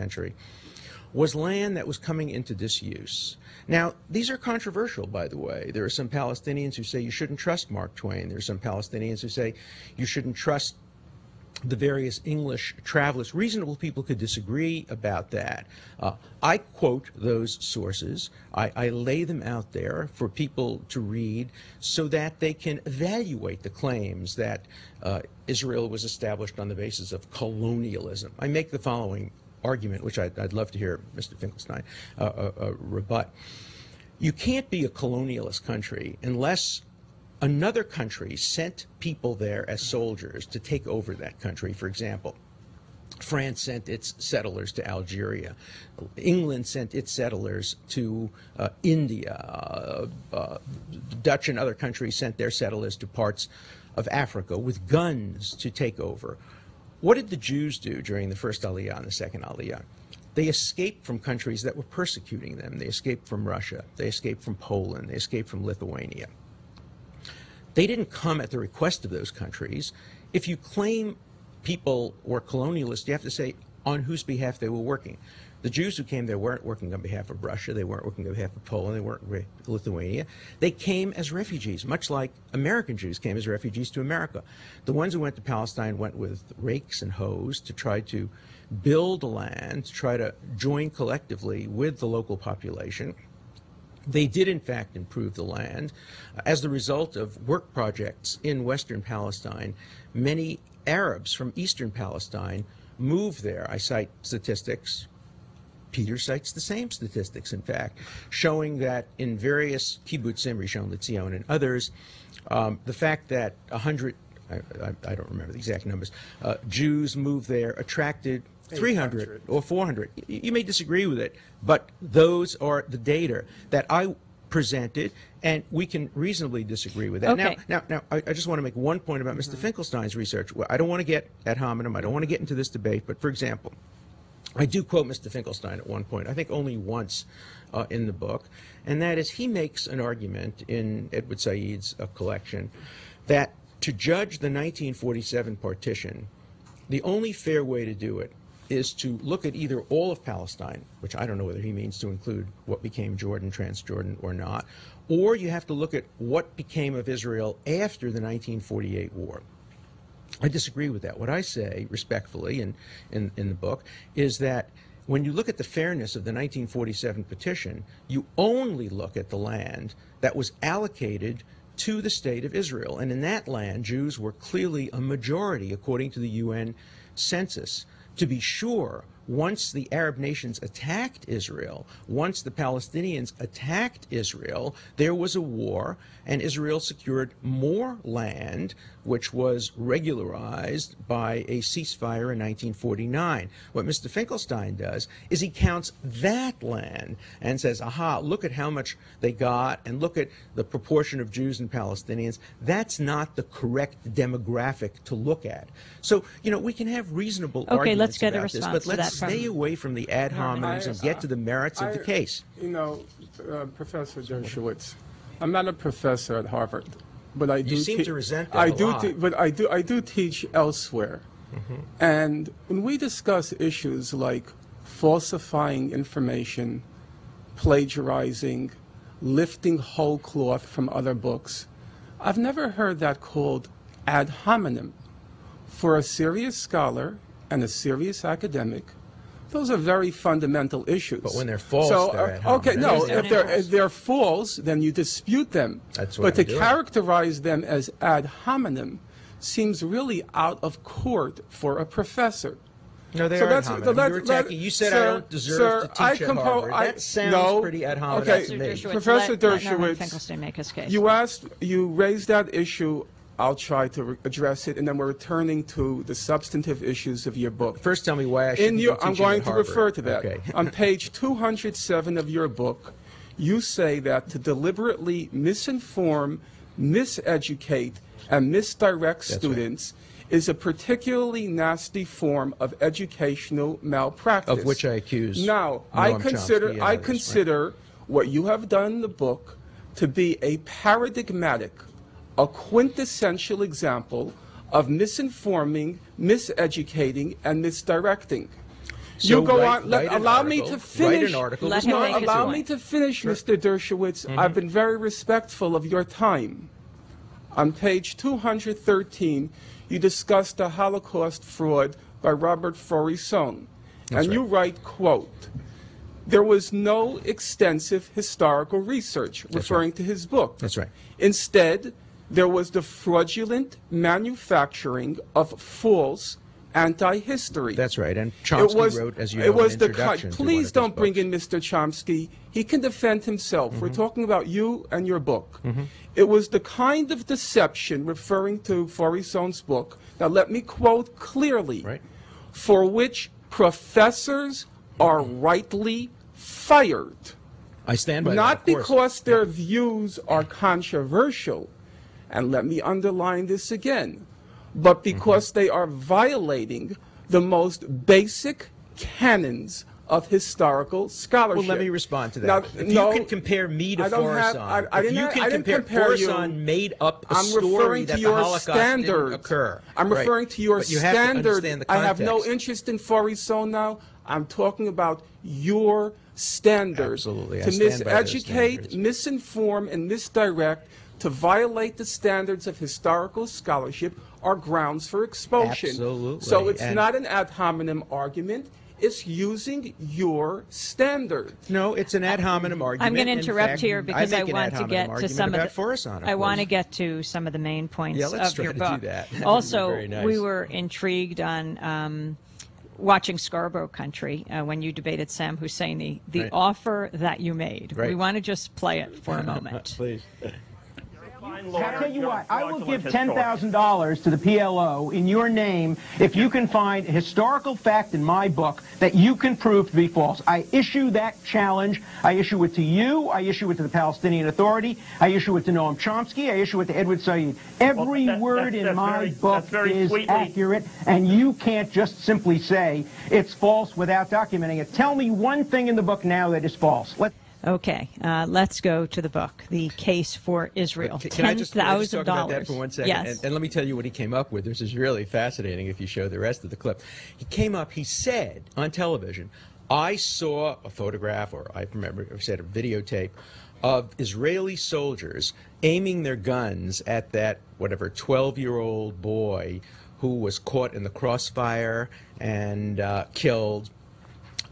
century, was land that was coming into disuse. Now, these are controversial, by the way. There are some Palestinians who say you shouldn't trust Mark Twain. There are some Palestinians who say you shouldn't trust the various English travelers. Reasonable people could disagree about that. I quote those sources. I lay them out there for people to read so that they can evaluate the claims that Israel was established on the basis of colonialism. I make the following argument, which I'd love to hear Mr. Finkelstein rebut. You can't be a colonialist country unless another country sent people there as soldiers to take over that country. For example, France sent its settlers to Algeria. England sent its settlers to India. Dutch and other countries sent their settlers to parts of Africa with guns to take over. What did the Jews do during the first Aliyah and the second Aliyah? They escaped from countries that were persecuting them. They escaped from Russia. They escaped from Poland. They escaped from Lithuania. They didn't come at the request of those countries. If you claim people were colonialists, you have to say on whose behalf they were working. The Jews who came there weren't working on behalf of Russia. They weren't working on behalf of Poland. They weren't Lithuania. They came as refugees, much like American Jews came as refugees to America. The ones who went to Palestine went with rakes and hoes to try to build land, to try to join collectively with the local population. They did, in fact, improve the land. As the result of work projects in Western Palestine, many Arabs from Eastern Palestine moved there. I cite statistics. Peter cites the same statistics, in fact, showing that in various kibbutzim, Rishon LeZion and others, the fact that 100, I don't remember the exact numbers, Jews moved there attracted 300 or 400. You may disagree with it, but those are the data that I presented, and we can reasonably disagree with that. Okay. Now, I just want to make one point about Mr. Finkelstein's research. I don't want to get ad hominem. I don't want to get into this debate, but for example, I do quote Mr. Finkelstein at one point, I think only once in the book, and that is he makes an argument in Edward Said's collection that to judge the 1947 partition, the only fair way to do it is to look at either all of Palestine, which I don't know whether he means to include what became Jordan, Transjordan, or not, or you have to look at what became of Israel after the 1948 war. I disagree with that. What I say, respectfully, in the book, is that when you look at the fairness of the 1947 petition, you only look at the land that was allocated to the state of Israel. And in that land, Jews were clearly a majority, according to the UN census. To be sure, once the Arab nations attacked Israel, once the Palestinians attacked Israel, there was a war, and Israel secured more land, which was regularized by a ceasefire in 1949. What Mr. Finkelstein does is he counts that land and says, aha, look at how much they got, and look at the proportion of Jews and Palestinians. That's not the correct demographic to look at. So, you know, we can have reasonable arguments let's get a about this, response but to let's that stay away from the ad hominems and get to the merits of the case. You know, Professor Dershowitz, I'm not a professor at Harvard, but I do. You seem to resent that a lot. But I do teach elsewhere, and when we discuss issues like falsifying information, plagiarizing, lifting whole cloth from other books, I've never heard that called ad hominem. For a serious scholar and a serious academic, those are very fundamental issues. But when they're false, they're ad okay, hominem. no, if they're false, then you dispute them. That's what But I'm to doing. characterize them as ad hominem seems really out of court for a professor. No, they So are ad that's- hominem. let- You're let- attacking. You said sir, I don't deserve sir, to teach I at compo- Harvard. I- That sounds no, pretty ad hominem okay. to me. Professor let Norman Dershowitz, Finkelstein make his case. you raised that issue. I'll try to address it, and then we're returning to the substantive issues of your book. First, tell me why I shouldn't be I'm teaching going at to Harvard. refer to that. Okay. On page 207 of your book, you say that to deliberately misinform, miseducate, and misdirect students is a particularly nasty form of educational malpractice. Of which I accuse Now, Noam Chomsky I of this, consider what you have done in the book to be a paradigmatic, a quintessential example of misinforming, miseducating, and misdirecting. So you go write, on. write an Allow article, me to finish. Write an article. Let him make his Allow point. me to finish, Mr. Dershowitz. I've been very respectful of your time. On page 213, you discussed the Holocaust fraud by Robert Faurisson. And you write, quote, there was no extensive historical research, referring to his book. That's right. Instead, there was the fraudulent manufacturing of false anti-history. That's right. And Chomsky wrote, as you know, an introduction to one Please of don't his bring books. in Mr. Chomsky. He can defend himself. We're talking about you and your book. It was the kind of deception, referring to Faurisson's book, now let me quote clearly, for which professors are rightly fired. I stand by Not that, of course. because their views are controversial, and let me underline this again, but because they are violating the most basic canons of historical scholarship. Well, let me respond to that. Now, If no, you can compare me to I don't have- Faurisson, I if didn't- you I can didn't compare compare you. Faurisson made up a I'm story referring that to the your Holocaust standard. didn't occur. I'm Right. referring to your But you have to standard. understand the I have no context. interest in Faurisson now. I'm talking about your standard. Absolutely. I To stand by those miseducate, standards. misinform, and misdirect, to violate the standards of historical scholarship are grounds for expulsion. Absolutely. So it's And- not an ad hominem argument. It's using your standard. No, it's an ad hominem argument. I'm going to In interrupt fact, here because I make an want ad to hominem get to argument some of about the. Faurisson, of I want to course. get to some of the main points Yeah, let's of try your to book. do that. That would be Also, very nice. we were intrigued on watching Scarborough Country when you debated Sam Husseini. The Right. offer that you made. Right. We want to just play it for a moment. Please. I'll tell you what, I will give $10,000 to the PLO in your name if you can find a historical fact in my book that you can prove to be false. I issue that challenge. I issue it to you. I issue it to the Palestinian Authority. I issue it to Noam Chomsky. I issue it to Edward Said. Every word in my book is accurate, and you can't just simply say it's false without documenting it. Tell me one thing in the book now that is false. Okay, let's go to the book, The Case for Israel. Can I just talk $10,000. about that for 1 second? Yes. And let me tell you what he came up with. This is really fascinating if you show the rest of the clip. He came up, he said on television, I saw a photograph, or I remember, or said a videotape, of Israeli soldiers aiming their guns at that, whatever, 12-year-old boy who was caught in the crossfire and killed.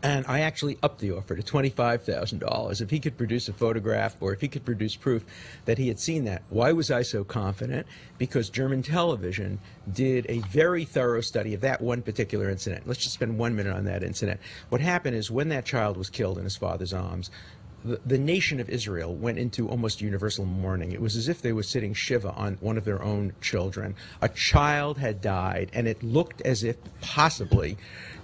And I actually upped the offer to $25,000 if he could produce a photograph or if he could produce proof that he had seen that. Why was I so confident? Because German television did a very thorough study of that one particular incident. Let's just spend 1 minute on that incident. What happened is when that child was killed in his father's arms, the nation of Israel went into almost universal mourning. It was as if they were sitting Shiva on one of their own children. A child had died, and it looked as if possibly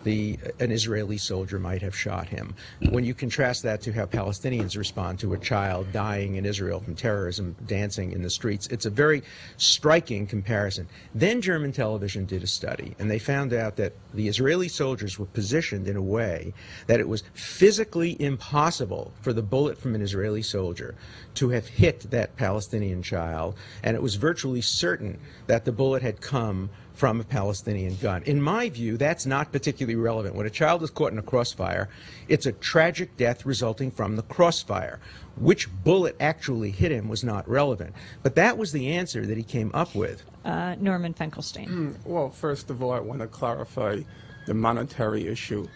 an Israeli soldier might have shot him. When you contrast that to how Palestinians respond to a child dying in Israel from terrorism dancing in the streets, it's a very striking comparison. Then German television did a study, and they found out that the Israeli soldiers were positioned in a way that it was physically impossible for the bullet from an Israeli soldier to have hit that Palestinian child, and it was virtually certain that the bullet had come from a Palestinian gun. In my view, that's not particularly relevant. When a child is caught in a crossfire, it's a tragic death resulting from the crossfire. Which bullet actually hit him was not relevant. But that was the answer that he came up with. Norman Finkelstein. Well, first of all, I want to clarify the monetary issue.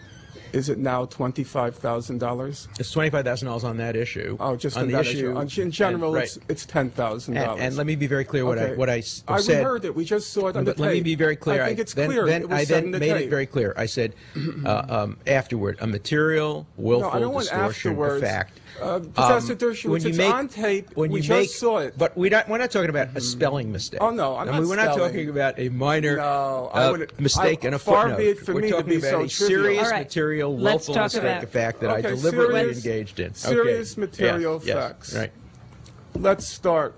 Is it now $25,000? It's $25,000 on that issue. Oh, just on on the that issue. In general, right. it's $10,000. And let me be very clear Okay. what I We said. heard it. We just saw it on the But let me tape. be very clear. I think it's then, clear. Then, It was I said then in the made tape. it very clear. I said afterward, a material, willful No, I don't want distortion of afterwards. fact. Professor Dershowitz, it's on tape. We just saw it. But we're not talking about a spelling mistake. Oh, no, I'm not We're not spelling. talking about a minor No, I wouldn't- mistake and a far footnote. be it for we're me to talking be about so a trivial. serious All right. material, Let's willful talk mistake about- of fact that I Okay, deliberately serious- engaged in. serious Okay. material Yes, facts. Right. Let's start.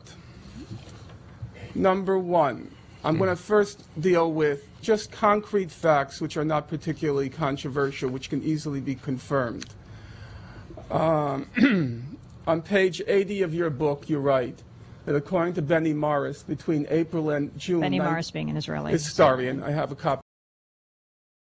Number one, I'm going to first deal with just concrete facts which are not particularly controversial, which can easily be confirmed. On page 80 of your book, you write that according to Benny Morris, between April and June... Benny Morris being an Israeli historian. I have a copy